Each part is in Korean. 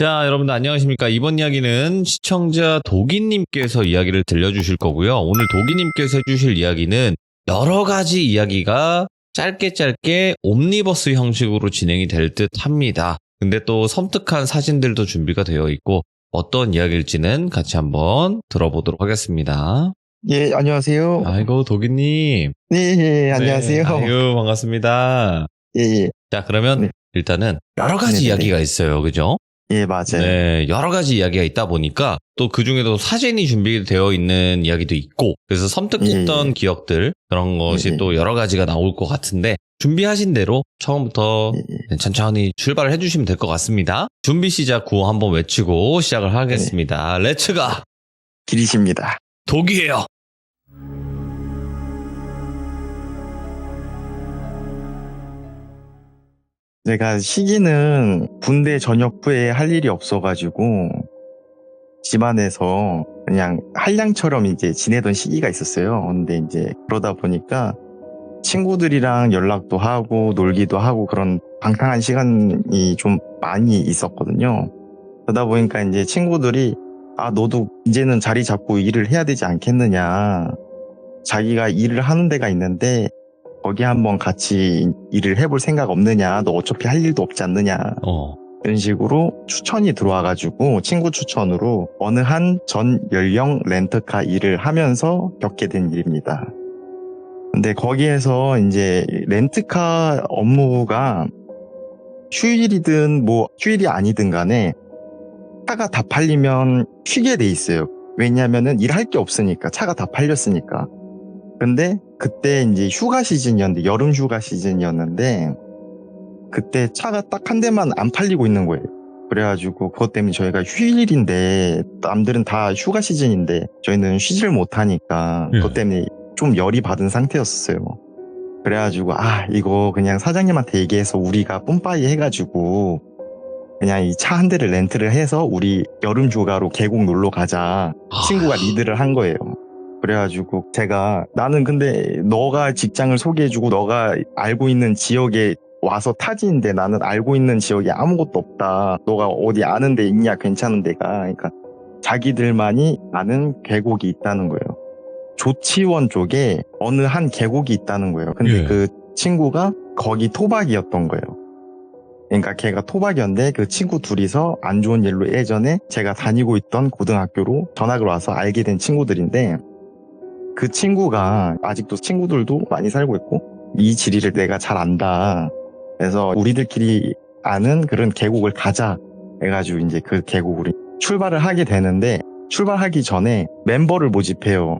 자, 여러분들 안녕하십니까. 이번 이야기는 시청자 도기님께서 이야기를 들려주실 거고요. 오늘 도기님께서 해주실 이야기는 여러 가지 이야기가 짧게 옴니버스 형식으로 진행이 될 듯 합니다. 근데 또 섬뜩한 사진들도 준비가 되어 있고 어떤 이야기일지는 같이 한번 들어보도록 하겠습니다. 예, 안녕하세요. 아이고, 도기님. 네, 안녕하세요. 아이고, 반갑습니다. 예, 예. 자, 그러면 네. 일단은 여러 가지 네네네. 이야기가 있어요. 그죠? 예, 맞아요. 네, 여러 가지 이야기가 있다 보니까 또 그 중에도 사진이 준비되어 있는 이야기도 있고 그래서 섬뜩했던 기억들 그런 것이 또 여러 가지가 나올 것 같은데 준비하신 대로 처음부터 천천히 출발을 해주시면 될 것 같습니다. 준비 시작 구호 한번 외치고 시작을 하겠습니다. 렛츠가 길이십니다. 독이에요. 제가 시기는 군대 전역 후에 할 일이 없어가지고 집안에서 그냥 한량처럼 이제 지내던 시기가 있었어요. 근데 이제 그러다 보니까 친구들이랑 연락도 하고 놀기도 하고 그런 방탕한 시간이 좀 많이 있었거든요. 그러다 보니까 이제 친구들이 너도 이제는 자리 잡고 일을 해야 되지 않겠느냐. 자기가 일을 하는 데가 있는데 거기 한번 같이 일을 해볼 생각 없느냐. 너 어차피 할 일도 없지 않느냐. 이런 식으로 추천이 들어와가지고 친구 추천으로 어느 한 전 연령 렌트카 일을 하면서 겪게 된 일입니다. 근데 거기에서 이제 렌트카 업무가 휴일이든 뭐 휴일이 아니든 간에 차가 다 팔리면 쉬게 돼 있어요. 왜냐면은 일할 게 없으니까 차가 다 팔렸으니까. 근데 그때 이제 휴가 시즌이었는데 여름 휴가 시즌이었는데 그때 차가 딱 한 대만 안 팔리고 있는 거예요. 그래가지고 그것 때문에 저희가 휴일인데 남들은 다 휴가 시즌인데 저희는 쉬지를 못하니까 그것 때문에 좀 열이 받은 상태였어요. 그래가지고 이거 그냥 사장님한테 얘기해서 우리가 뿜빠이 해가지고 그냥 이 차 한 대를 렌트를 해서 우리 여름 휴가로 계곡 놀러 가자. 친구가 리드를 한 거예요. 그래가지고 제가 나는 근데 너가 직장을 소개해주고 너가 알고 있는 지역에 와서 타지인데 나는 알고 있는 지역에 아무것도 없다. 너가 어디 아는 데 있냐 괜찮은 데가. 그러니까 자기들만이 아는 계곡이 있다는 거예요. 조치원 쪽에 어느 한 계곡이 있다는 거예요. 근데 그 친구가 거기 토박이었던 거예요. 그러니까 걔가 토박이었는데 그 친구 둘이서 안 좋은 일로 예전에 제가 다니고 있던 고등학교로 전학을 와서 알게 된 친구들인데 그 친구가 아직도 친구들도 많이 살고 있고 이 지리를 내가 잘 안다. 그래서 우리들끼리 아는 그런 계곡을 가자 해가지고 이제 그 계곡으로 출발을 하게 되는데 출발하기 전에 멤버를 모집해요.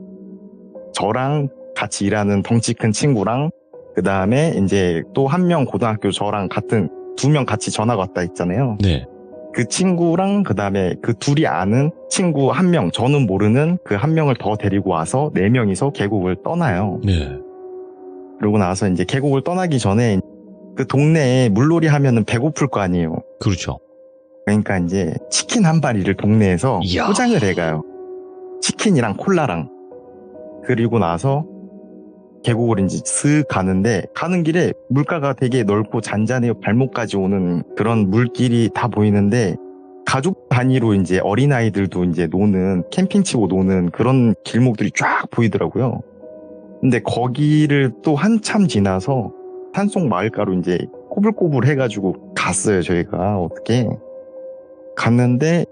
저랑 같이 일하는 덩치 큰 친구랑 그 다음에 이제 또 한 명 고등학교 저랑 같은 2명 같이 전화가 왔다 했잖아요. 네. 그 친구랑 그 다음에 그 둘이 아는 친구 1명, 저는 모르는 그 1명을 더 데리고 와서 4명이서 계곡을 떠나요. 네. 그러고 나서 이제 계곡을 떠나기 전에 그 동네에 물놀이 하면은 배고플 거 아니에요. 그렇죠. 그러니까 이제 치킨 한 마리를 동네에서 포장을 해가요. 치킨이랑 콜라랑. 그리고 나서 계곡을 이제 슥 가는데 가는 길에 물가가 되게 넓고 잔잔해요. 발목까지 오는 그런 물길이 다 보이는데 가족 단위로 이제 어린아이들도 이제 노는 캠핑 치고 노는 그런 길목들이 쫙 보이더라고요. 근데 거기를 또 한참 지나서 산속 마을가로 이제 꼬불꼬불 해가지고 갔어요. 저희가 어떻게 갔는데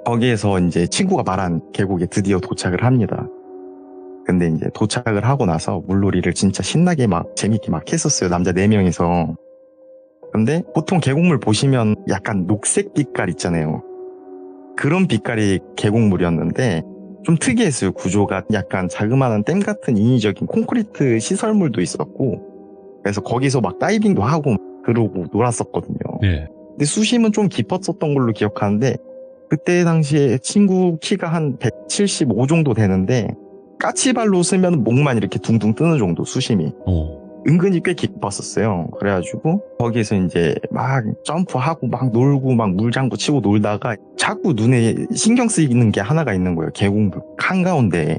거기에서 이제 친구가 말한 계곡에 드디어 도착을 합니다. 근데 이제 도착을 하고 나서 물놀이를 진짜 신나게 막 재밌게 막 했었어요. 남자 4명이서. 근데 보통 계곡물 보시면 약간 녹색 빛깔 있잖아요. 그런 빛깔이 계곡물이었는데 좀 특이했어요. 구조가 약간 자그마한 댐 같은 인위적인 콘크리트 시설물도 있었고 그래서 거기서 막 다이빙도 하고 그러고 놀았었거든요. 네. 근데 수심은 좀 깊었었던 걸로 기억하는데 그때 당시에 친구 키가 한 175 정도 되는데 까치발로 쓰면 목만 이렇게 둥둥 뜨는 정도 수심이. 은근히 꽤 깊었었어요. 그래가지고 거기서 이제 막 점프하고 막 놀고 막 물장구 치고 놀다가 자꾸 눈에 신경 쓰이는 게 하나가 있는 거예요. 계곡물 한가운데.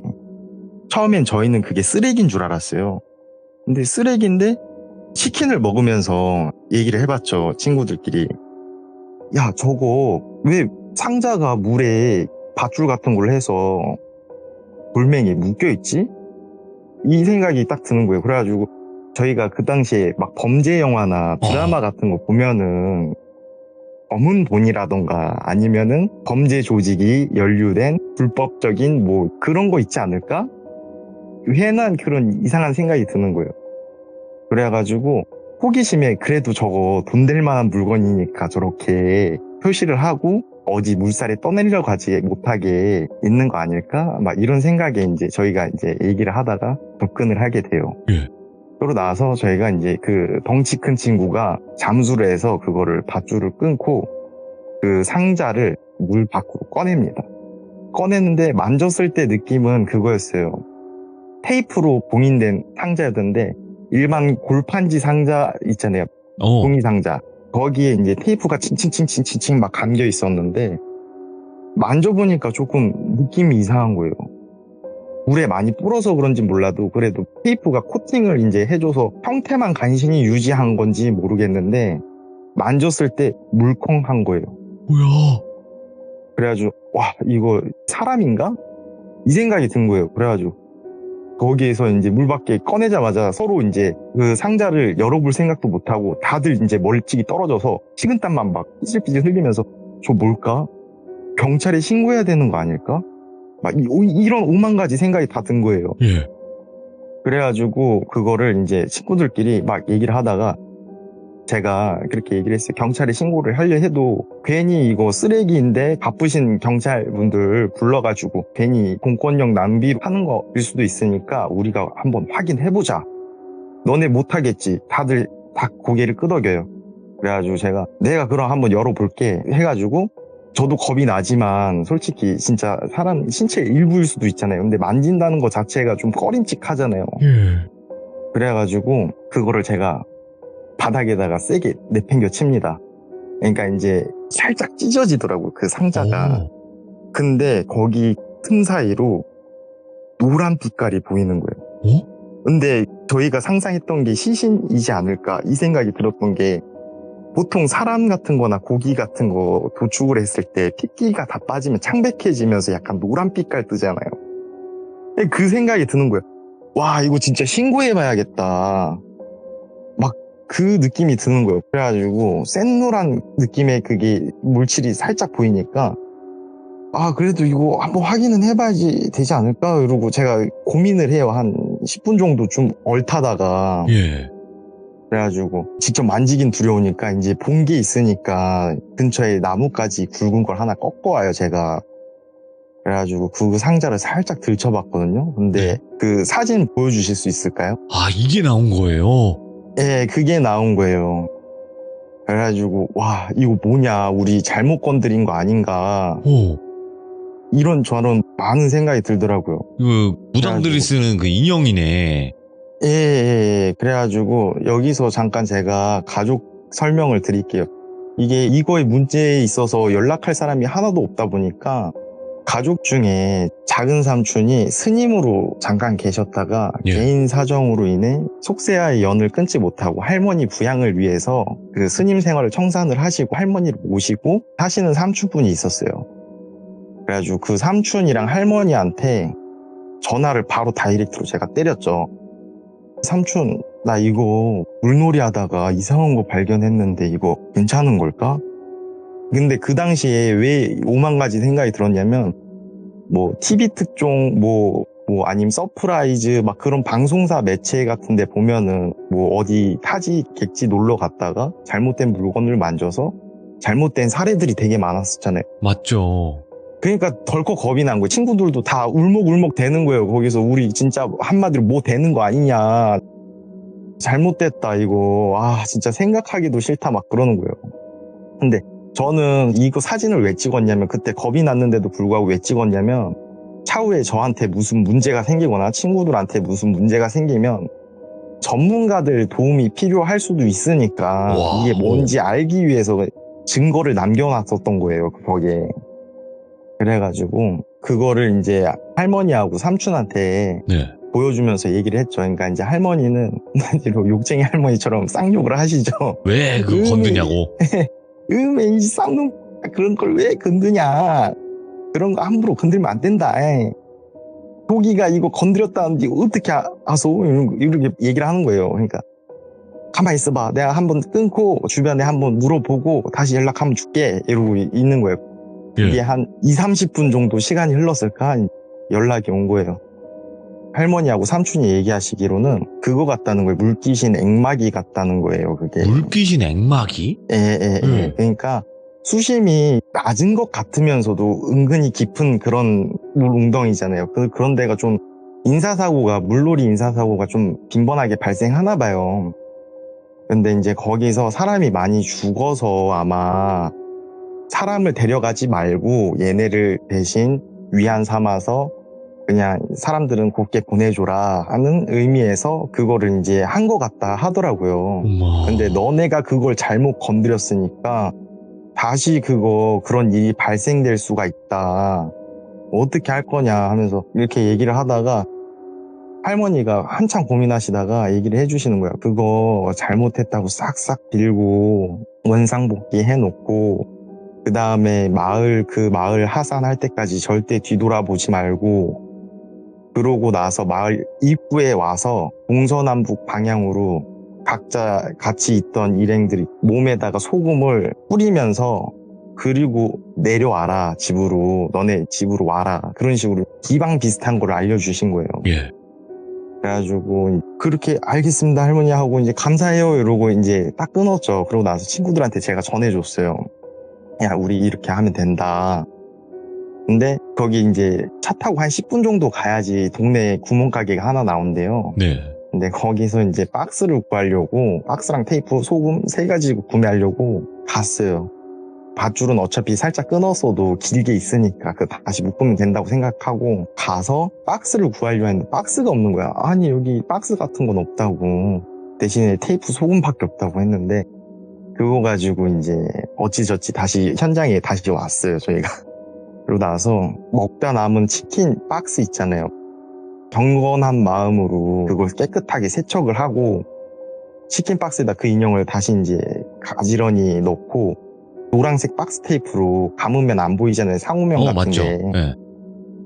처음엔 저희는 그게 쓰레기인 줄 알았어요. 근데 쓰레기인데 치킨을 먹으면서 얘기를 해봤죠. 친구들끼리. 야, 저거 왜 상자가 물에 밧줄 같은 걸 해서 돌멩이에 묶여있지? 이 생각이 딱 드는 거예요. 그래가지고 저희가 그 당시에 막 범죄 영화나 드라마 같은 거 보면은 검은 돈이라던가 아니면은 범죄 조직이 연루된 불법적인 뭐 그런 거 있지 않을까? 괜한 그런 이상한 생각이 드는 거예요. 그래가지고 호기심에 그래도 저거 돈 될 만한 물건이니까 저렇게 표시를 하고 어디 물살에 떠내리려고 하지 못하게 있는 거 아닐까? 막 이런 생각에 이제 저희가 이제 얘기를 하다가 접근을 하게 돼요. 예. 그러고 나서 저희가 이제 그 덩치 큰 친구가 잠수를 해서 그거를 밧줄을 끊고 그 상자를 물 밖으로 꺼냅니다. 꺼냈는데 만졌을 때 느낌은 그거였어요. 테이프로 봉인된 상자였는데 일반 골판지 상자 있잖아요. 종이 상자. 거기에 이제 테이프가 칭칭칭칭칭칭 막 감겨 있었는데 만져보니까 조금 느낌이 이상한 거예요. 물에 많이 불어서 그런지 몰라도 그래도 테이프가 코팅을 이제 해줘서 형태만 간신히 유지한 건지 모르겠는데 만졌을 때 물컹한 거예요. 뭐야? 그래가지고 와 이거 사람인가? 이 생각이 든 거예요. 그래가지고 거기에서 이제 물 밖에 꺼내자마자 서로 이제 그 상자를 열어볼 생각도 못하고 다들 이제 멀찍이 떨어져서 식은땀만 막 삐질삐질 흘리면서 저 뭘까? 경찰에 신고해야 되는 거 아닐까? 막 이런 오만 가지 생각이 다 든 거예요. 예. 그래가지고 그거를 이제 친구들끼리 막 얘기를 하다가 제가 그렇게 얘기를 했어요. 경찰에 신고를 하려 해도 괜히 이거 쓰레기인데 바쁘신 경찰분들 불러가지고 괜히 공권력 낭비로 하는 거일 수도 있으니까 우리가 한번 확인해보자. 너네 못하겠지. 다들 다 고개를 끄덕여요. 그래가지고 제가 내가 그럼 한번 열어볼게 해가지고 저도 겁이 나지만 솔직히 진짜 사람 신체 일부일 수도 있잖아요. 근데 만진다는 거 자체가 좀 꺼림칙하잖아요. 예. 그래가지고 그거를 제가 바닥에다가 세게 내팽겨 칩니다. 그러니까 이제 살짝 찢어지더라고요. 그 상자가. 근데 거기 틈 사이로 노란 빛깔이 보이는 거예요. 근데 저희가 상상했던 게 시신이지 않을까 이 생각이 들었던 게 보통 사람 같은 거나 고기 같은 거 도축을 했을 때 핏기가 다 빠지면 창백해지면서 약간 노란 빛깔 뜨잖아요. 그 생각이 드는 거예요. 와 이거 진짜 신고해봐야겠다. 막 그 느낌이 드는 거예요. 그래가지고 센 노란 느낌의 그게 물질이 살짝 보이니까 아 그래도 이거 한번 확인은 해봐야지 되지 않을까 이러고 제가 고민을 해요. 한 10분 정도 좀 얼타다가 예. 그래가지고 직접 만지긴 두려우니까 이제 본 게 있으니까 근처에 나뭇가지 굵은 걸 하나 꺾어와요 제가. 그래가지고 그 상자를 살짝 들춰봤거든요. 근데 그 사진 보여주실 수 있을까요? 아, 이게 나온 거예요? 예, 그게 나온 거예요. 그래가지고 와 이거 뭐냐 우리 잘못 건드린 거 아닌가 이런 저런 많은 생각이 들더라고요. 그 무당들이 쓰는 그 인형이네. 예. 그래가지고 여기서 잠깐 제가 가족 설명을 드릴게요. 이게 이거에 문제에 있어서 연락할 사람이 하나도 없다 보니까 가족 중에 작은 삼촌이 스님으로 잠깐 계셨다가 예. 개인 사정으로 인해 속세와의 연을 끊지 못하고 할머니 부양을 위해서 그 스님 생활을 청산을 하시고 할머니를 모시고 사시는 삼촌분이 있었어요. 그래가지고 그 삼촌이랑 할머니한테 전화를 바로 다이렉트로 제가 때렸죠. 삼촌 나 이거 물놀이 하다가 이상한 거 발견했는데 이거 괜찮은 걸까? 근데 그 당시에 왜 오만 가지 생각이 들었냐면 뭐 TV 특종 뭐 아니면 서프라이즈 막 그런 방송사 매체 같은 데 보면은 뭐 어디 타지 객지 놀러 갔다가 잘못된 물건을 만져서 잘못된 사례들이 되게 많았었잖아요. 맞죠. 그러니까 덜컥 겁이 난 거예요. 친구들도 다 울먹울먹 되는 거예요. 거기서 우리 진짜 한마디로 뭐 되는 거 아니냐. 잘못됐다 이거. 아 진짜 생각하기도 싫다 막 그러는 거예요. 근데 저는 이거 사진을 왜 찍었냐면 그때 겁이 났는데도 불구하고 왜 찍었냐면 차후에 저한테 무슨 문제가 생기거나 친구들한테 무슨 문제가 생기면 전문가들 도움이 필요할 수도 있으니까 와. 이게 뭔지 알기 위해서 증거를 남겨놨었던 거예요. 거기에. 그래가지고 그거를 이제 할머니하고 삼촌한테 네. 보여주면서 얘기를 했죠. 그러니까 이제 할머니는 욕쟁이 할머니처럼 쌍욕을 하시죠. 왜 그거 건드냐고. 이 쌍놈 그런 걸 왜 건드냐. 그런 거 함부로 건들면 안 된다. 도기가 이거 건드렸다는데 어떻게 아소? 이렇게 얘기를 하는 거예요. 그러니까 가만히 있어봐. 내가 한번 끊고 주변에 한번 물어보고 다시 연락하면 줄게. 이러고 있는 거예요. 이게 한 20-30분 정도 시간이 흘렀을까 연락이 온 거예요. 할머니하고 삼촌이 얘기하시기로는 그거 같다는 거예요. 물귀신 액막이 같다는 거예요. 그게. 물귀신 액막이? 예. 그러니까 수심이 낮은 것 같으면서도 은근히 깊은 그런 물 웅덩이잖아요. 그런 데가 좀 물놀이 인사사고가 좀 빈번하게 발생하나 봐요. 근데 이제 거기서 사람이 많이 죽어서 아마 사람을 데려가지 말고 얘네를 대신 위안 삼아서 그냥 사람들은 곱게 보내줘라 하는 의미에서 그거를 이제 한 것 같다 하더라고요. 어머. 근데 너네가 그걸 잘못 건드렸으니까 다시 그런 일이 발생될 수가 있다. 어떻게 할 거냐 하면서 이렇게 얘기를 하다가 할머니가 한참 고민하시다가 얘기를 해주시는 거야. 그거 잘못했다고 싹싹 빌고 원상복귀 해놓고 그 다음에 그 마을 하산할 때까지 절대 뒤돌아보지 말고 그러고 나서 마을 입구에 와서 동서남북 방향으로 각자 같이 있던 일행들이 몸에다가 소금을 뿌리면서 그리고 내려와라 집으로 너네 집으로 와라 그런 식으로 기방 비슷한 걸 알려주신 거예요. 예. 그래가지고 그렇게 알겠습니다 할머니 하고 이제 감사해요 이러고 이제 딱 끊었죠. 그러고 나서 친구들한테 제가 전해줬어요. 야 우리 이렇게 하면 된다. 근데 거기 이제 차 타고 한 10분 정도 가야지 동네에 구멍가게가 하나 나온대요. 네. 근데 거기서 이제 박스를 구하려고 박스랑 테이프, 소금 3가지 구매하려고 갔어요. 밧줄은 어차피 살짝 끊었어도 길게 있으니까 다시 묶으면 된다고 생각하고 가서 박스를 구하려고 했는데 박스가 없는 거야. 아니 여기 박스 같은 건 없다고. 대신에 테이프, 소금밖에 없다고 했는데 그거 가지고 이제 어찌저찌 다시 현장에 다시 왔어요 저희가. 그러고 나서 먹다 남은 치킨 박스 있잖아요. 경건한 마음으로 그걸 깨끗하게 세척을 하고 치킨 박스에다 그 인형을 다시 이제 가지런히 넣고 노란색 박스 테이프로 감으면 안 보이잖아요. 상호명 같은 맞죠. 게. 네.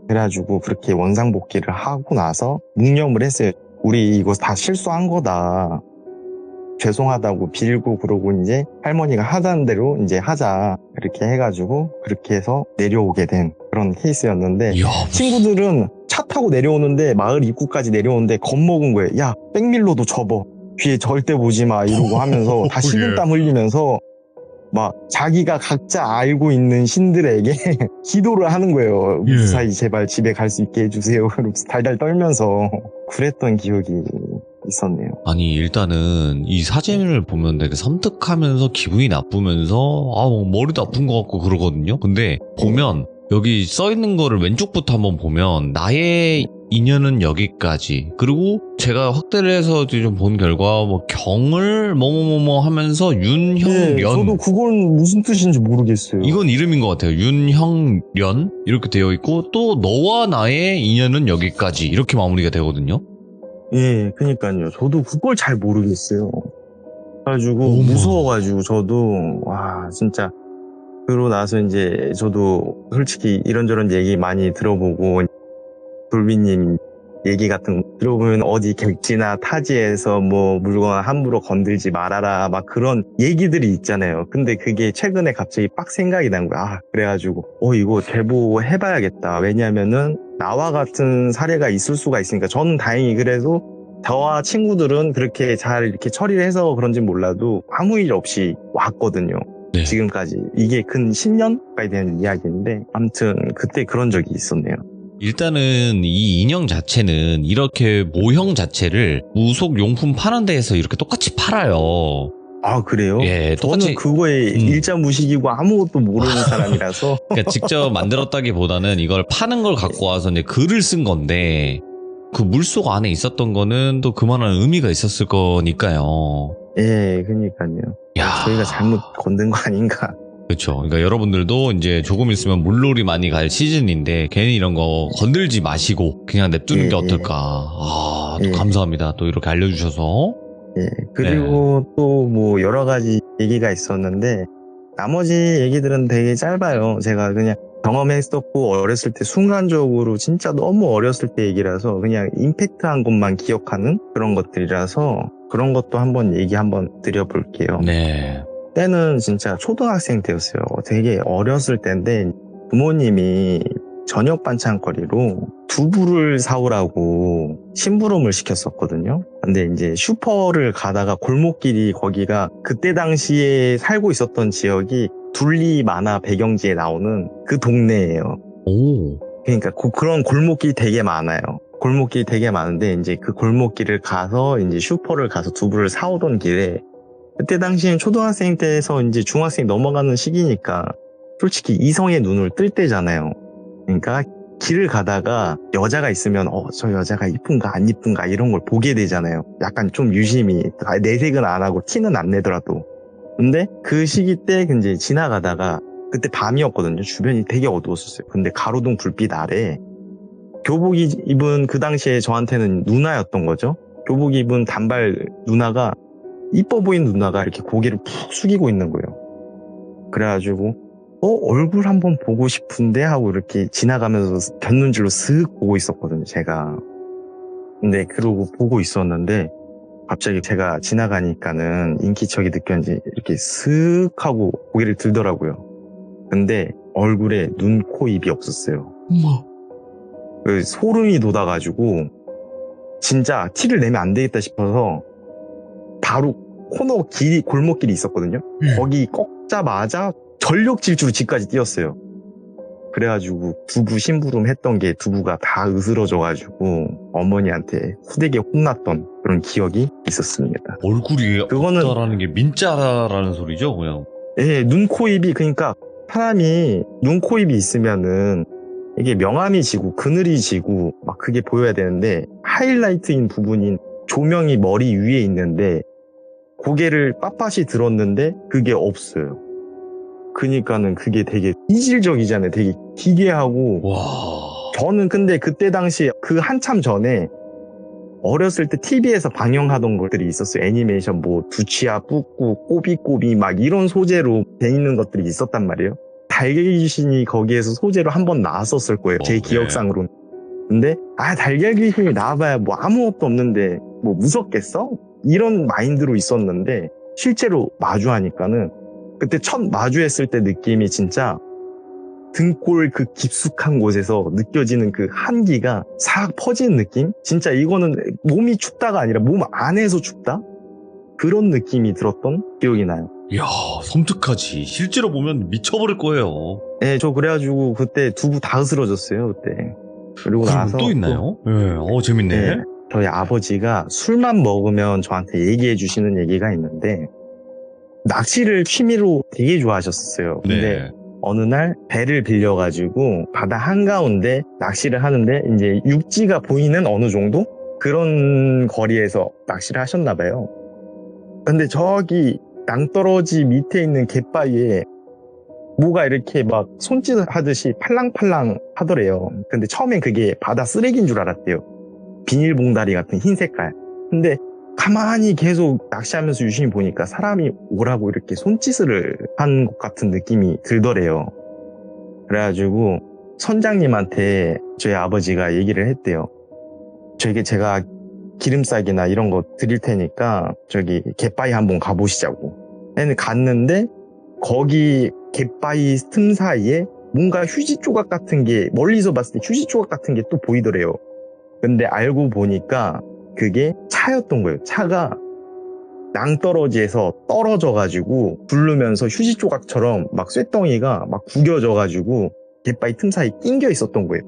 그래가지고 그렇게 원상복귀를 하고 나서 묵념을 했어요. 우리 이거 다 실수한 거다. 죄송하다고 빌고 그러고 이제 할머니가 하자는 대로 이제 하자 이렇게 해가지고 그렇게 해서 내려오게 된 그런 케이스였는데 이야, 친구들은 차 타고 내려오는데 마을 입구까지 내려오는데 겁먹은 거예요. 야 백밀로도 접어 뒤에 절대 보지 마 이러고 하면서 다 식은땀 흘리면서 막 자기가 각자 알고 있는 신들에게 기도를 하는 거예요. 예. 무사히 제발 집에 갈 수 있게 해주세요. 그러면서 달달 떨면서 그랬던 기억이 있었네요. 아니 일단은 이 사진을 보면 되게 섬뜩하면서 기분이 나쁘면서 머리도 아픈 것 같고 그러거든요. 근데 보면 여기 써있는 거를 왼쪽부터 한번 보면 나의 인연은 여기까지, 그리고 제가 확대를 해서 좀 본 결과 뭐 경을 뭐뭐뭐 하면서 윤형련, 저도 그건 무슨 뜻인지 모르겠어요. 이건 이름인 것 같아요. 윤형련 이렇게 되어 있고 또 너와 나의 인연은 여기까지 이렇게 마무리가 되거든요. 예, 그니까요. 저도 그걸 잘 모르겠어요. 그래가지고 어머. 무서워가지고 저도 진짜 그러고 나서 이제 저도 솔직히 이런저런 얘기 많이 들어보고 돌비님 얘기 같은 거 들어보면 어디 객지나 타지에서 뭐 물건 함부로 건들지 말아라 막 그런 얘기들이 있잖아요. 근데 그게 최근에 갑자기 빡 생각이 난 거야. 그래가지고 이거 제보해봐야겠다. 왜냐면은 나와 같은 사례가 있을 수가 있으니까. 저는 다행히 그래도 저와 친구들은 그렇게 잘 이렇게 처리를 해서 그런지 몰라도 아무 일 없이 왔거든요. 네. 지금까지. 이게 근 10년 가까이 된 이야기인데 아무튼 그때 그런 적이 있었네요. 일단은 이 인형 자체는 이렇게 모형 자체를 무속 용품 파는 데에서 이렇게 똑같이 팔아요. 아 그래요? 예, 저는 똑같이 그거에 일자 무식이고 아무것도 모르는 사람이라서 그러니까 직접 만들었다기보다는 이걸 파는 걸 갖고 와서 이제 글을 쓴 건데 그 물속 안에 있었던 거는 또 그만한 의미가 있었을 거니까요. 예, 그러니까요. 야, 저희가 잘못 건든 거 아닌가. 그렇죠. 그러니까 여러분들도 이제 조금 있으면 물놀이 많이 갈 시즌인데 괜히 이런 거 건들지 마시고 그냥 냅두는 게 어떨까. 또 감사합니다. 또 이렇게 알려주셔서. 예, 그리고 또 뭐 여러 가지 얘기가 있었는데 나머지 얘기들은 되게 짧아요. 제가 그냥 경험했었고 어렸을 때 순간적으로 진짜 너무 어렸을 때 얘기라서 그냥 임팩트한 것만 기억하는 그런 것들이라서 그런 것도 한번 얘기 한번 드려볼게요. 네. 때는 진짜 초등학생 때였어요. 되게 어렸을 때인데 부모님이 저녁 반찬거리로 두부를 사오라고 심부름을 시켰었거든요. 근데 이제 슈퍼를 가다가 골목길이 거기가 그때 당시에 살고 있었던 지역이 둘리 만화 배경지에 나오는 그 동네예요. 오. 그러니까 그런 골목길이 되게 많아요. 골목길이 되게 많은데 이제 그 골목길을 가서 이제 슈퍼를 가서 두부를 사오던 길에 그때 당시엔 초등학생 때에서 이제 중학생 넘어가는 시기니까 솔직히 이성의 눈을 뜰 때잖아요. 그러니까 길을 가다가 여자가 있으면 저 여자가 이쁜가 안 이쁜가 이런 걸 보게 되잖아요. 약간 좀 유심히 내색은 안 하고 티는 안 내더라도. 근데 그 시기 때 이제 지나가다가 그때 밤이었거든요. 주변이 되게 어두웠었어요. 근데 가로등 불빛 아래 교복 입은 그 당시에 저한테는 누나였던 거죠. 교복 입은 단발 누나가 이뻐 보이는 누나가 이렇게 고개를 푹 숙이고 있는 거예요. 그래가지고 얼굴 한번 보고 싶은데 하고 이렇게 지나가면서 곁눈질로 슥 보고 있었거든요, 제가. 근데 그러고 보고 있었는데 갑자기 제가 지나가니까는 인기척이 느꼈는지 이렇게 슥 하고 고개를 들더라고요. 근데 얼굴에 눈, 코, 입이 없었어요. 그 소름이 돋아가지고 진짜 티를 내면 안 되겠다 싶어서 바로 코너 길이 골목길이 있었거든요. 거기 꺾자마자 전력 질주로 집까지 뛰었어요. 그래가지고 두부 심부름 했던 게 두부가 다 으스러져가지고 어머니한테 후되게 혼났던 그런 기억이 있었습니다. 얼굴이 그거는 없다라는 게 민자라는 소리죠, 그냥. 예, 눈, 코, 입이 그러니까 사람이 눈, 코, 입이 있으면은 이게 명암이 지고 그늘이 지고 막 그게 보여야 되는데 하이라이트인 부분인 조명이 머리 위에 있는데 고개를 빳빳이 들었는데 그게 없어요. 그니까는 그게 되게 이질적이잖아요. 되게 기괴하고. 와. 저는 근데 그때 당시 그 한참 전에 어렸을 때 TV에서 방영하던 것들이 있었어요. 애니메이션 뭐 두치야 뿌꾸 꼬비꼬비 막 이런 소재로 돼 있는 것들이 있었단 말이에요. 달걀 귀신이 거기에서 소재로 한번 나왔었을 거예요. 제 네. 기억상으로는. 근데 달걀 귀신이 나와봐야 뭐 아무것도 없는데 뭐 무섭겠어? 이런 마인드로 있었는데 실제로 마주하니까는 그때 첫 마주했을 때 느낌이 진짜 등골 그 깊숙한 곳에서 느껴지는 그 한기가 싹 퍼지는 느낌? 진짜 이거는 몸이 춥다가 아니라 몸 안에서 춥다? 그런 느낌이 들었던 기억이 나요. 이야, 섬뜩하지. 실제로 보면 미쳐버릴 거예요. 네, 저 그래가지고 그때 두부 다 으스러졌어요, 그때. 그리고 나서 또 있나요? 네, 재밌네. 네, 저희 아버지가 술만 먹으면 저한테 얘기해 주시는 얘기가 있는데 낚시를 취미로 되게 좋아하셨어요. 근데 네. 어느 날 배를 빌려가지고 바다 한가운데 낚시를 하는데 이제 육지가 보이는 어느 정도 그런 거리에서 낚시를 하셨나 봐요. 근데 저기 낭떠러지 밑에 있는 갯바위에 뭐가 이렇게 막 손짓 하듯이 팔랑팔랑 하더래요. 근데 처음엔 그게 바다 쓰레기인 줄 알았대요. 비닐봉다리 같은 흰 색깔. 근데 가만히 계속 낚시하면서 유심히 보니까 사람이 오라고 이렇게 손짓을 한 것 같은 느낌이 들더래요. 그래가지고 선장님한테 저희 아버지가 얘기를 했대요. 제가 기름싸기나 이런 거 드릴 테니까 저기 갯바위 한번 가보시자고. 얘는 갔는데 거기 갯바위 틈 사이에 뭔가 휴지 조각 같은 게 멀리서 봤을 때 휴지 조각 같은 게 또 보이더래요. 근데 알고 보니까 그게 차였던 거예요. 차가 낭떠러지에서 떨어져가지고 굴르면서 휴지 조각처럼 막 쇳덩이가 막 구겨져가지고 갯바위 틈 사이에 낑겨 있었던 거예요.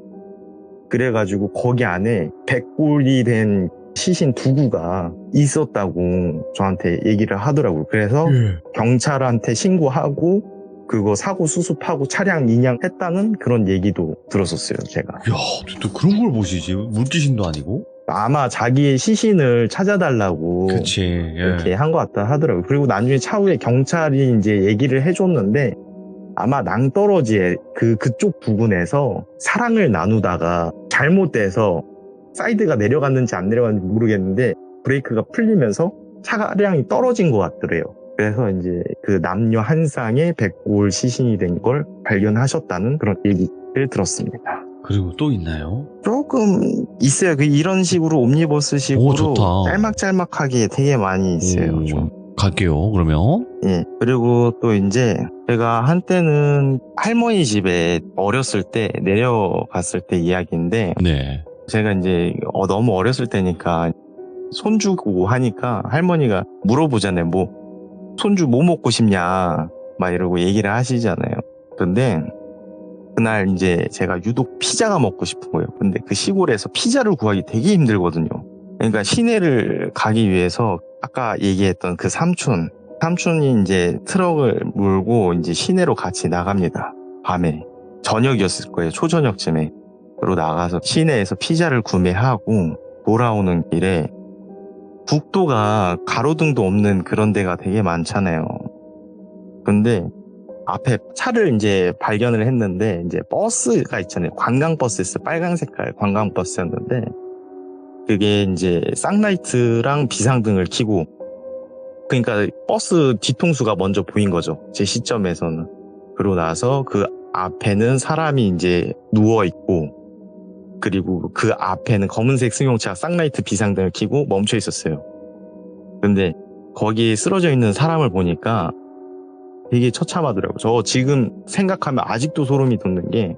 그래가지고 거기 안에 100골이 된 시신 두구가 있었다고 저한테 얘기를 하더라고요. 그래서 경찰한테 신고하고 그거 사고 수습하고 차량 인양했다는 그런 얘기도 들었었어요, 제가. 이야, 또 그런 걸 보시지. 물귀신도 아니고? 아마 자기의 시신을 찾아달라고 그치. 이렇게 한 것 같다 하더라고요. 그리고 나중에 차후에 경찰이 이제 얘기를 해줬는데 아마 낭떠러지에 그쪽 부근에서 사랑을 나누다가 잘못돼서 사이드가 내려갔는지 안 내려갔는지 모르겠는데 브레이크가 풀리면서 차량이 떨어진 것 같더래요. 그래서 이제 그 남녀 한 쌍의 백골 시신이 된 걸 발견하셨다는 그런 얘기를 들었습니다. 그리고 또 있나요? 조금 있어요. 이런 식으로 옴니버스식으로 오, 좋다. 짤막짤막하게 되게 많이 있어요. 좀. 갈게요, 그러면. 예. 그리고 또 이제 제가 한때는 할머니 집에 어렸을 때 내려갔을 때 이야기인데 네. 제가 이제 너무 어렸을 때니까 손주고 하니까 할머니가 물어보잖아요. 손주 뭐 먹고 싶냐 막 이러고 얘기를 하시잖아요. 근데 그날 이제 제가 유독 피자가 먹고 싶은 거예요. 근데 그 시골에서 피자를 구하기 되게 힘들거든요. 그러니까 시내를 가기 위해서 아까 얘기했던 그 삼촌이 이제 트럭을 몰고 이제 시내로 같이 나갑니다. 밤에. 저녁이었을 거예요. 초저녁쯤에. 그리고 나가서 시내에서 피자를 구매하고 돌아오는 길에 국도가 가로등도 없는 그런 데가 되게 많잖아요. 근데 앞에 차를 이제 발견을 했는데 이제 버스가 있잖아요. 관광버스였어요. 빨간 색깔 관광버스였는데 그게 이제 쌍라이트랑 비상등을 켜고 그러니까 버스 뒤통수가 먼저 보인 거죠. 제 시점에서는. 그러고 나서 그 앞에는 사람이 이제 누워 있고 그리고 그 앞에는 검은색 승용차가 쌍라이트 비상등을 켜고 멈춰 있었어요. 근데 거기에 쓰러져 있는 사람을 보니까 되게 처참하더라고요. 저 지금 생각하면 아직도 소름이 돋는 게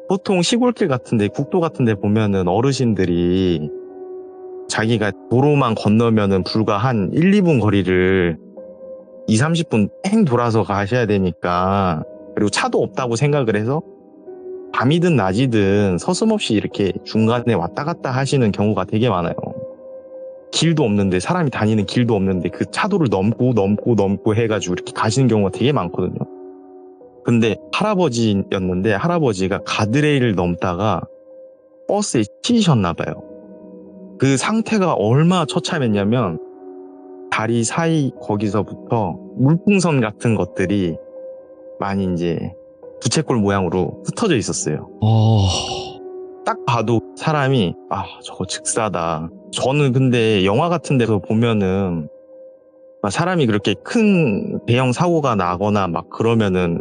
보통 시골길 같은데 국도 같은데 보면은 어르신들이 자기가 도로만 건너면은 불과 한 1, 2분 거리를 2, 30분 행 돌아서 가셔야 되니까 그리고 차도 없다고 생각을 해서 밤이든 낮이든 서슴없이 이렇게 중간에 왔다 갔다 하시는 경우가 되게 많아요. 길도 없는데 사람이 다니는 길도 없는데 그 차도를 넘고 해가지고 이렇게 가시는 경우가 되게 많거든요. 근데 할아버지였는데 할아버지가 가드레일을 넘다가 버스에 치이셨나 봐요. 그 상태가 얼마나 처참했냐면 다리 사이 거기서부터 물풍선 같은 것들이 많이 이제 부채꼴 모양으로 흩어져 있었어요. 딱 봐도 사람이 저거 즉사다. 저는 근데 영화 같은 데서 보면은 막 사람이 그렇게 큰 대형 사고가 나거나 막 그러면은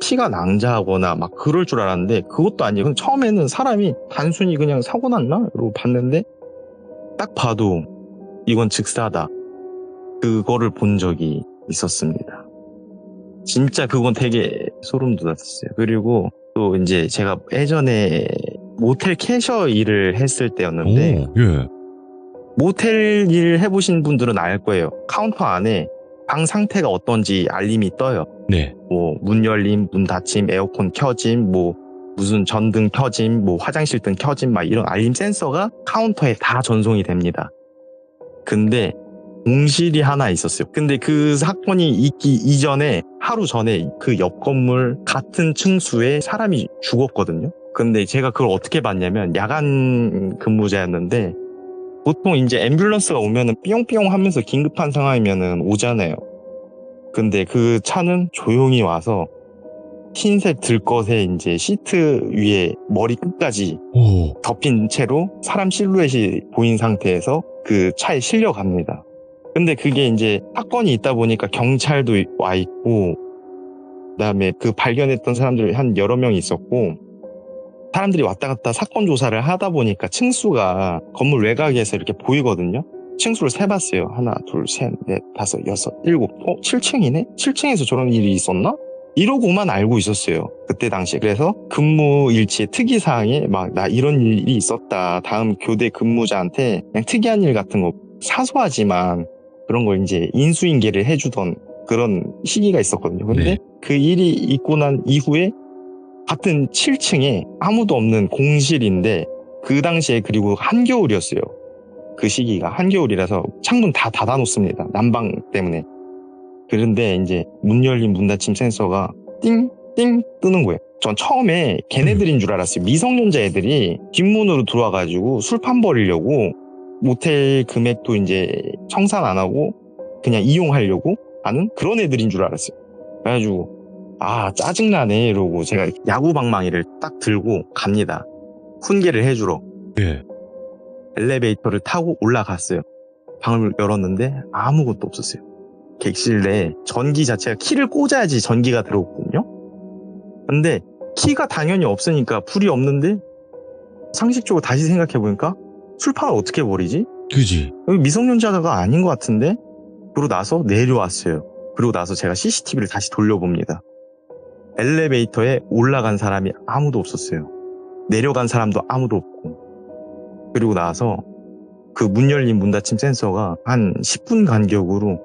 피가 낭자하거나 막 그럴 줄 알았는데 그것도 아니고 처음에는 사람이 단순히 그냥 사고 났나? 이러고 봤는데 딱 봐도 이건 즉사다. 그거를 본 적이 있었습니다. 진짜 그건 되게 소름 돋았어요. 그리고 또 이제 제가 예전에 모텔 캐셔 일을 했을 때였는데 예. 모텔 일 해보신 분들은 알 거예요. 카운터 안에 방 상태가 어떤지 알림이 떠요. 네. 문 열림, 문 닫힘, 에어컨 켜짐, 무슨 전등 켜짐, 화장실 등 켜짐 막 이런 알림 센서가 카운터에 다 전송이 됩니다. 근데 공실이 하나 있었어요. 근데 그 사건이 있기 이전에 하루 전에 그 옆 건물 같은 층수에 사람이 죽었거든요. 근데 제가 그걸 어떻게 봤냐면 야간 근무자였는데 보통 이제 앰뷸런스가 오면은 삐용삐용 하면서 긴급한 상황이면은 오잖아요. 근데 그 차는 조용히 와서 흰색 들것에 이제 시트 위에 머리 끝까지 덮인 채로 사람 실루엣이 보인 상태에서 그 차에 실려갑니다. 근데 그게 이제 사건이 있다 보니까 경찰도 와 있고 그다음에 그 발견했던 사람들이 한 여러 명 있었고 사람들이 왔다 갔다 사건 조사를 하다 보니까 층수가 건물 외곽에서 이렇게 보이거든요. 층수를 세봤어요. 하나, 둘, 셋, 넷, 다섯, 여섯, 일곱. 7층이네? 7층에서 저런 일이 있었나? 이러고만 알고 있었어요. 그때 당시에. 그래서 근무 일지의 특이사항에 나 이런 일이 있었다. 다음 교대 근무자한테 그냥 특이한 일 같은 거 사소하지만 그런 걸 이제 인수인계를 해주던 그런 시기가 있었거든요. 근데 네. 그 일이 있고 난 이후에 같은 7층에 아무도 없는 공실인데 그 당시에 그리고 한겨울이었어요. 그 시기가 한겨울이라서 창문 다 닫아놓습니다. 난방 때문에. 그런데 이제 문 열린 문 닫힘 센서가 띵띵 뜨는 거예요. 전 처음에 걔네들인 줄 알았어요. 미성년자 애들이 뒷문으로 들어와가지고 술판 버리려고 모텔 금액도 이제 청산 안 하고 그냥 이용하려고 하는 그런 애들인 줄 알았어요. 그래가지고 짜증나네 이러고 제가 야구방망이를 딱 들고 갑니다. 훈계를 해주러. 예. 엘리베이터를 타고 올라갔어요. 방을 열었는데 아무것도 없었어요. 객실 내 전기 자체가 키를 꽂아야지 전기가 들어오거든요. 근데 키가 당연히 없으니까 불이 없는데 상식적으로 다시 생각해보니까 출판을 어떻게 버리지? 그지? 여기 미성년자가 아닌 것 같은데? 그러고 나서 내려왔어요. 그리고 나서 제가 CCTV를 다시 돌려봅니다. 엘리베이터에 올라간 사람이 아무도 없었어요. 내려간 사람도 아무도 없고. 그리고 나서 그 문 열린 문 닫힘 센서가 한 10분 간격으로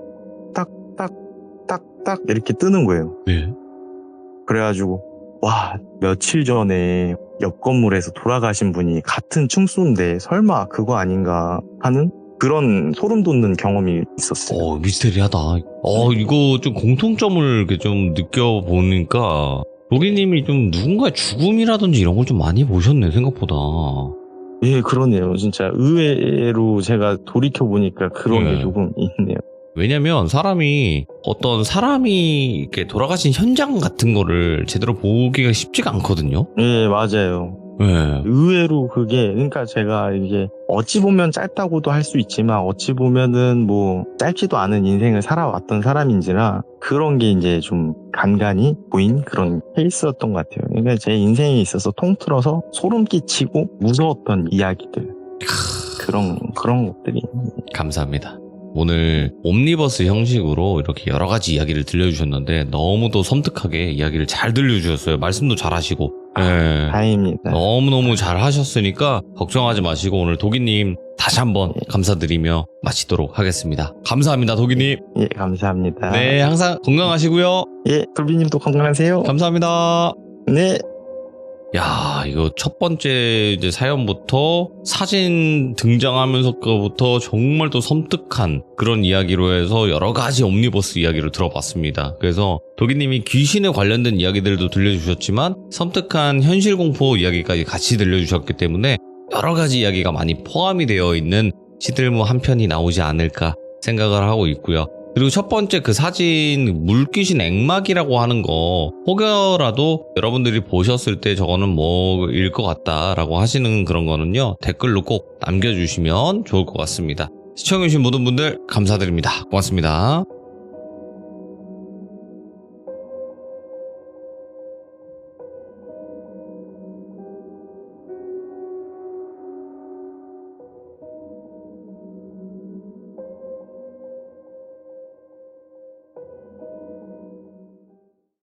딱딱딱딱 이렇게 뜨는 거예요. 네. 그래가지고 와, 며칠 전에 옆 건물에서 돌아가신 분이 같은 층수인데 설마 그거 아닌가 하는 그런 소름 돋는 경험이 있었어요. 미스테리하다. 이거 좀 공통점을 이렇게 좀 느껴보니까 도기님이 좀 누군가의 죽음이라든지 이런 걸 좀 많이 보셨네, 생각보다. 예, 그러네요. 진짜 의외로 제가 돌이켜보니까 그런 네. 게 조금 있네요. 왜냐면 어떤 사람이 이렇게 돌아가신 현장 같은 거를 제대로 보기가 쉽지가 않거든요. 예, 맞아요. 네. 의외로 그게, 그러니까 제가 이게 어찌 보면 짧다고도 할 수 있지만 어찌 보면은 뭐 짧지도 않은 인생을 살아왔던 사람인지라 그런 게 이제 좀 간간히 보인 그런 케이스였던 것 같아요. 그러니까 제 인생에 있어서 통틀어서 소름 끼치고 무서웠던 이야기들. 그런 것들이. 감사합니다. 오늘 옴니버스 형식으로 이렇게 여러 가지 이야기를 들려주셨는데 너무도 섬뜩하게 이야기를 잘 들려주셨어요. 말씀도 잘 하시고. 네. 다행입니다. 너무너무 잘 하셨으니까 걱정하지 마시고 오늘 도기님 다시 한번 감사드리며 마치도록 하겠습니다. 감사합니다, 도기님. 예, 감사합니다. 네, 항상 건강하시고요. 예, 돌비님도 건강하세요. 감사합니다. 네. 야, 이거 첫 번째 이제 사연부터 사진 등장하면서부터 정말 또 섬뜩한 그런 이야기로 해서 여러 가지 옴니버스 이야기를 들어봤습니다. 그래서 도기님이 귀신에 관련된 이야기들도 들려주셨지만 섬뜩한 현실 공포 이야기까지 같이 들려주셨기 때문에 여러 가지 이야기가 많이 포함이 되어 있는 시들무 한 편이 나오지 않을까 생각을 하고 있고요. 그리고 첫 번째 그 사진 물귀신 액막이라고 하는 거 혹여라도 여러분들이 보셨을 때 저거는 뭐일 것 같다라고 하시는 그런 거는요 댓글로 꼭 남겨주시면 좋을 것 같습니다. 시청해주신 모든 분들 감사드립니다. 고맙습니다.